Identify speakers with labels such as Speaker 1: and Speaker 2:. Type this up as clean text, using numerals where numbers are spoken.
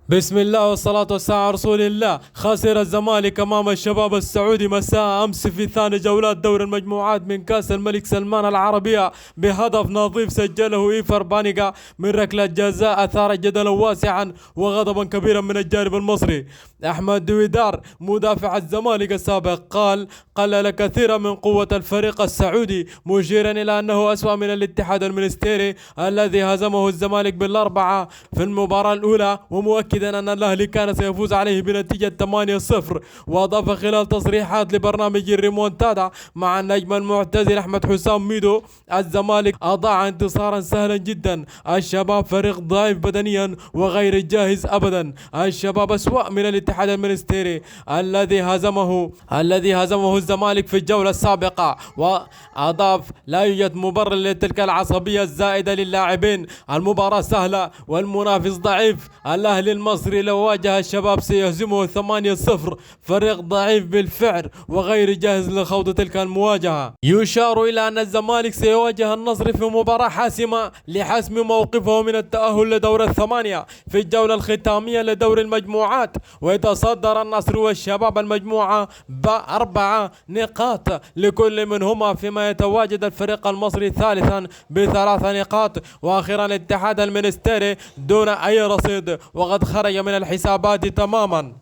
Speaker 1: بسم الله والصلاة والسلام على رسول الله. خسر الزمالك أمام الشباب السعودي مساء أمس في ثاني جولات دور المجموعات من كأس الملك سلمان العربية بهدف نظيف سجله إيفر بانيجا من ركلة جزاء أثار جدلا واسعا وغضبا كبيرا من الجانب المصري. أحمد دويدار مدافع الزمالك السابق قلل كثيرا من قوة الفريق السعودي، مشيرا إلى أنه أسوأ من الاتحاد المنستيري الذي هزمه الزمالك بالأربعة في المباراة الأولى، ومؤكدا أن الأهلي كان سيفوز عليه بنتيجة 8-0. وأضاف خلال تصريحات لبرنامج الريمونتادا مع النجم المعتزل أحمد حسام ميدو: الزمالك أضاع انتصارا سهلا جدا، الشباب فريق ضعيف بدنيا وغير جاهز أبدا، الشباب أسوأ من الاتحاد المنستيري الذي هزمه الزمالك في الجولة السابقة. وأضاف: لا يوجد مبرر لتلك العصبية الزائدة للاعبين، المباراة سهلة والمنافس ضعيف، الأهلي المصري لو واجه الشباب سيهزمه 8-0، فريق ضعيف بالفعل وغير جاهز لخوض تلك المواجهة. يشار إلى أن الزمالك سيواجه النصر في مباراة حاسمة لحسم موقفه من التأهل لدور الثمانية في الجولة الختامية لدور المجموعات، ويتصدر النصر والشباب المجموعة ب4 نقاط لكل منهما، فيما يتواجد الفريق المصري ثالثا ب3 نقاط، واخيرا الاتحاد المنستيري دون اي رصيد وقد خرج من الحسابات تماما.